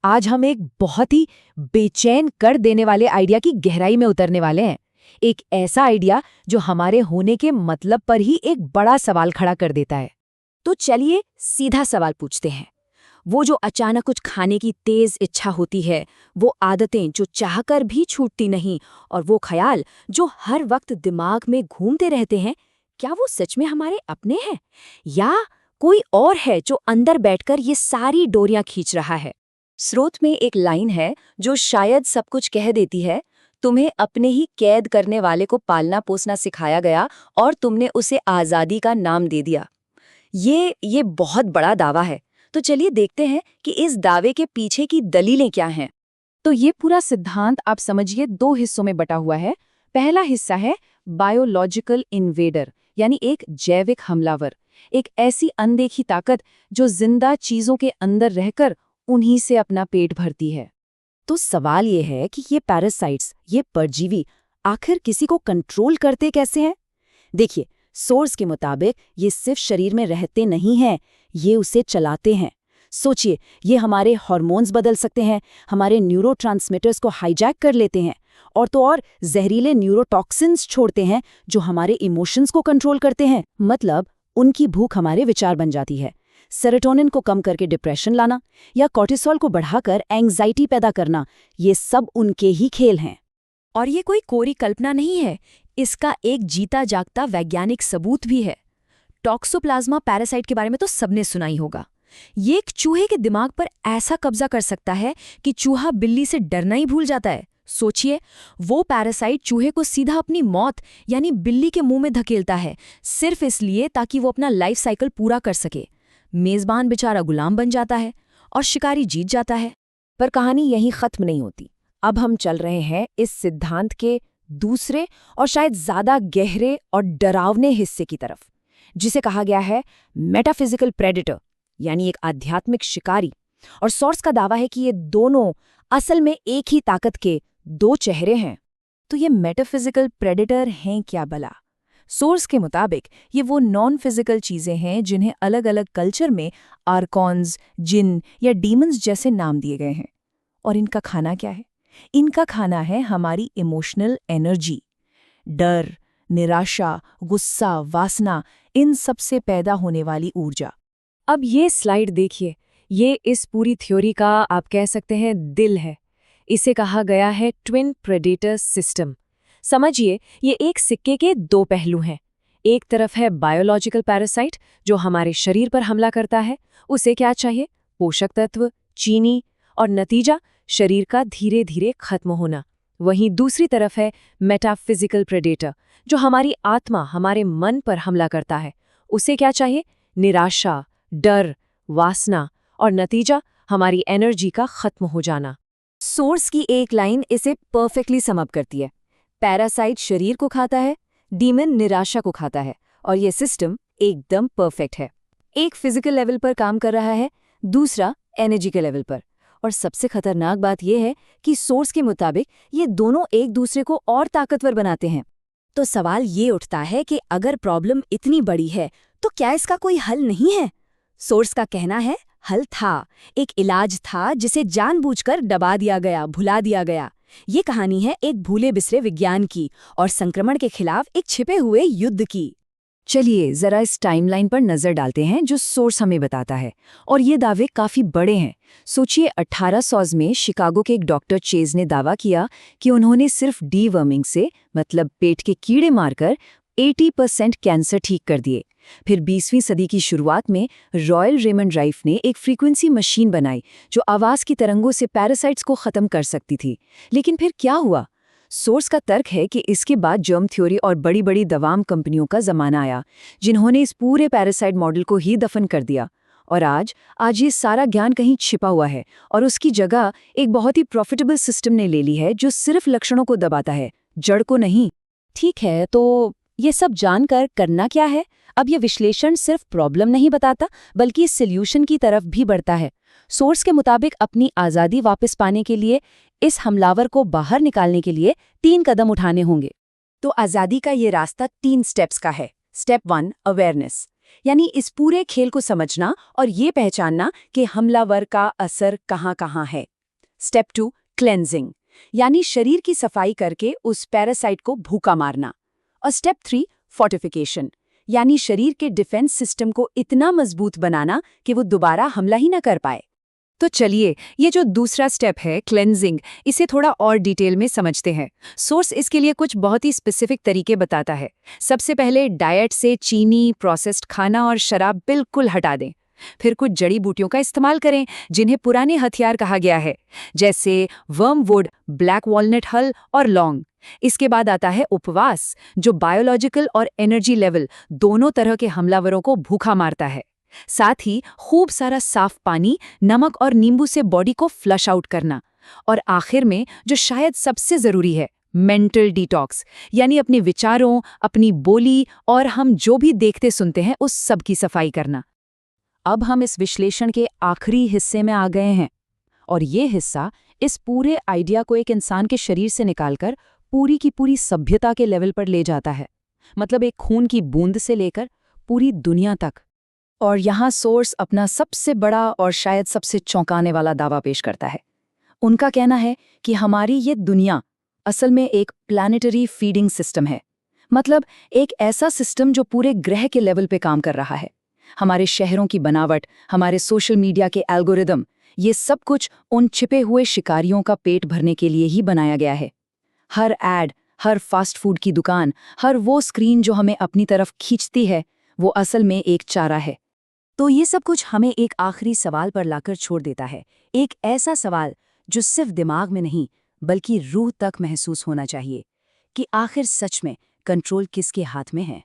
आज हम एक बहुत ही बेचैन कर देने वाले आइडिया की गहराई में उतरने वाले हैं। एक ऐसा आइडिया जो हमारे होने के मतलब पर ही एक बड़ा सवाल खड़ा कर देता है। तो चलिए सीधा सवाल पूछते हैं। वो जो अचानक कुछ खाने की तेज इच्छा होती है, वो आदतें जो चाहकर भी छूटती नहीं, और वो ख्याल जो हर वक्त दिमाग में घूमते रहते हैं, क्या वो सच में हमारे अपने हैं या कोई और है जो अंदर बैठकर ये सारी डोरियां खींच रहा है? स्रोत में एक लाइन है जो शायद सब कुछ कह देती है। तुम्हें अपने ही कैद करने वाले को पालना पोसना सिखाया गया और तुमने उसे आज़ादी का नाम दे दिया। ये बहुत बड़ा दावा है। तो चलिए देखते हैं कि इस दावे के पीछे की दलीलें क्या हैं। तो ये पूरा सिद्धांत आप समझिए दो हिस्सों में बटा हुआ है। पहला हिस्सा है बायोलॉजिकल इन्वेडर, यानी एक जैविक हमलावर, एक ऐसी अनदेखी ताकत जो जिंदा चीजों के अंदर रहकर उन्हीं से अपना पेट भरती है। तो सवाल ये है कि ये पैरासाइट्स, ये परजीवी, आखिर किसी को कंट्रोल करते कैसे हैं? देखिए, सोर्स के मुताबिक ये सिर्फ शरीर में रहते नहीं हैं, ये उसे चलाते हैं। सोचिए, ये हमारे हार्मोन्स बदल सकते हैं, हमारे न्यूरोट्रांसमीटर्स को हाईजैक कर लेते हैं, और तो और जहरीले न्यूरोटॉक्सिन्स छोड़ते हैं जो हमारे इमोशंस को कंट्रोल करते हैं। मतलब उनकी भूख हमारे विचार बन जाती है। सेरोटोनिन को कम करके डिप्रेशन लाना या कॉर्टिसोल को बढ़ाकर एंग्जाइटी पैदा करना, ये सब उनके ही खेल हैं। और ये कोई कोरी कल्पना नहीं है, इसका एक जीता जागता वैज्ञानिक सबूत भी है। टॉक्सोप्लाज्मा पैरासाइट के बारे में तो सबने सुना ही होगा। ये एक चूहे के दिमाग पर ऐसा कब्जा कर सकता है कि चूहा बिल्ली से डरना ही भूल जाता है। सोचिए, वो पैरासाइट चूहे को सीधा अपनी मौत यानी बिल्ली के मुंह में धकेलता है, सिर्फ इसलिए ताकि वो अपना लाइफ साइकिल पूरा कर सके। मेजबान बेचारा गुलाम बन जाता है और शिकारी जीत जाता है। पर कहानी यहीं खत्म नहीं होती। अब हम चल रहे हैं इस सिद्धांत के दूसरे और शायद ज्यादा गहरे और डरावने हिस्से की तरफ, जिसे कहा गया है मेटाफिजिकल प्रेडेटर, यानी एक आध्यात्मिक शिकारी। और सोर्स का दावा है कि ये दोनों असल में एक ही ताकत के दो चेहरे हैं। तो ये मेटाफिजिकल प्रेडेटर हैं क्या भला? सोर्स के मुताबिक ये वो नॉन फिजिकल चीजें हैं जिन्हें अलग अलग कल्चर में आर्कॉन्स, जिन या डीमंस जैसे नाम दिए गए हैं। और इनका खाना क्या है? इनका खाना है हमारी इमोशनल एनर्जी। डर, निराशा, गुस्सा, वासना, इन सब से पैदा होने वाली ऊर्जा। अब ये स्लाइड देखिए, ये इस पूरी थ्योरी का आप कह सकते हैं दिल है। इसे कहा गया है ट्विन प्रेडेटर सिस्टम। समझिए, ये एक सिक्के के दो पहलू हैं। एक तरफ है बायोलॉजिकल पैरासाइट जो हमारे शरीर पर हमला करता है। उसे क्या चाहिए? पोषक तत्व, चीनी, और नतीजा शरीर का धीरे धीरे खत्म होना। वहीं दूसरी तरफ है मेटाफिजिकल प्रेडेटर जो हमारी आत्मा, हमारे मन पर हमला करता है। उसे क्या चाहिए? निराशा, डर, वासना, और नतीजा हमारी एनर्जी का खत्म हो जाना। सोर्स की एक लाइन इसे परफेक्टली समअप करती है। पैरासाइट शरीर को खाता है, डीमन निराशा को खाता है, और ये सिस्टम एकदम परफेक्ट है। एक फिजिकल लेवल पर काम कर रहा है, दूसरा एनर्जी के लेवल पर। और सबसे खतरनाक बात यह है कि सोर्स के मुताबिक ये दोनों एक दूसरे को और ताकतवर बनाते हैं। तो सवाल ये उठता है कि अगर प्रॉब्लम इतनी बड़ी है तो क्या इसका कोई हल नहीं है? सोर्स का कहना है हल था, एक इलाज था जिसे जानबूझकर दबा दिया गया, भुला दिया गया। ये कहानी है एक भूले बिसरे विज्ञान की और संक्रमण के खिलाफ एक छिपे हुए युद्ध की। चलिए जरा इस टाइमलाइन पर नजर डालते हैं जो सोर्स हमें बताता है। और ये दावे काफी बड़े हैं। सोचिए, 1800 में शिकागो के एक डॉक्टर चेज ने दावा किया कि उन्होंने सिर्फ डीवर्मिंग से, मतलब पेट के कीड़े मारकर 80% कैंसर ठीक कर दिए। फिर 20वीं सदी की शुरुआत में रॉयल रेमंड राइफ ने एक फ्रीक्वेंसी मशीन बनाई जो आवाज की तरंगों से पैरासाइट्स को खत्म कर सकती थी। लेकिन फिर क्या हुआ? सोर्स का तर्क है कि इसके बाद जर्म थ्योरी और बड़ी बड़ी दवाम कंपनियों का जमाना आया जिन्होंने इस पूरे पैरासाइट मॉडल को ही दफन कर दिया। और आज ये सारा ज्ञान कहीं छिपा हुआ है और उसकी जगह एक बहुत ही प्रॉफिटेबल सिस्टम ने ले ली है जो सिर्फ लक्षणों को दबाता है, जड़ को नहीं। ठीक है, तो ये सब जानकर करना क्या है? अब ये विश्लेषण सिर्फ प्रॉब्लम नहीं बताता बल्कि सॉल्यूशन की तरफ भी बढ़ता है। सोर्स के मुताबिक अपनी आज़ादी वापस पाने के लिए, इस हमलावर को बाहर निकालने के लिए 3 कदम उठाने होंगे। तो आज़ादी का ये रास्ता 3 स्टेप्स का है। Step 1, awareness. यानी इस पूरे खेल को समझना और ये पहचानना कि हमलावर का असर कहाँ-कहाँ है। स्टेप 2 क्लेंजिंग, यानी शरीर की सफाई करके उस पैरासाइट को भूखा मारना। और स्टेप 3 फोर्टिफिकेशन, यानी शरीर के डिफेंस सिस्टम को इतना मजबूत बनाना कि वो दोबारा हमला ही न कर पाए। तो चलिए, ये जो दूसरा स्टेप है क्लेंजिंग, इसे थोड़ा और डिटेल में समझते हैं। सोर्स इसके लिए कुछ बहुत ही स्पेसिफिक तरीके बताता है। सबसे पहले डाइट से चीनी, प्रोसेस्ड खाना और शराब बिल्कुल हटा दें। फिर कुछ जड़ी बूटियों का इस्तेमाल करें जिन्हें पुराने हथियार कहा गया है, जैसे वर्मवुड, ब्लैक वॉलनट हल और लौंग। इसके बाद आता है उपवास, जो बायोलॉजिकल और एनर्जी लेवल दोनों तरह के हमलावरों को भूखा मारता है। साथ ही खूब सारा साफ पानी, नमक और नींबू से बॉडी को फ्लश आउट करना। और आखिर में जो शायद सबसे जरूरी है, मेंटल डिटॉक्स, यानी अपने विचारों, अपनी बोली और हम जो भी देखते सुनते हैं उस सब की सफाई करना। अब हम इस विश्लेषण के आखिरी हिस्से में आ गए हैं, और ये हिस्सा इस पूरे आइडिया को एक इंसान के शरीर से निकालकर पूरी की पूरी सभ्यता के लेवल पर ले जाता है। मतलब एक खून की बूंद से लेकर पूरी दुनिया तक। और यहाँ सोर्स अपना सबसे बड़ा और शायद सबसे चौंकाने वाला दावा पेश करता है। उनका कहना है कि हमारी ये दुनिया असल में एक प्लैनेटरी फीडिंग सिस्टम है। मतलब एक ऐसा सिस्टम जो पूरे ग्रह के लेवल पे काम कर रहा है। हमारे शहरों की बनावट, हमारे सोशल मीडिया के एल्गोरिदम, ये सब कुछ उन छिपे हुए शिकारियों का पेट भरने के लिए ही बनाया गया है। हर एड, हर फास्ट फूड की दुकान, हर वो स्क्रीन जो हमें अपनी तरफ खींचती है, वो असल में एक चारा है। तो ये सब कुछ हमें एक आखिरी सवाल पर लाकर छोड़ देता है। एक ऐसा सवाल जो सिर्फ दिमाग में नहीं बल्कि रूह तक महसूस होना चाहिए कि आखिर सच में कंट्रोल किसके हाथ में है।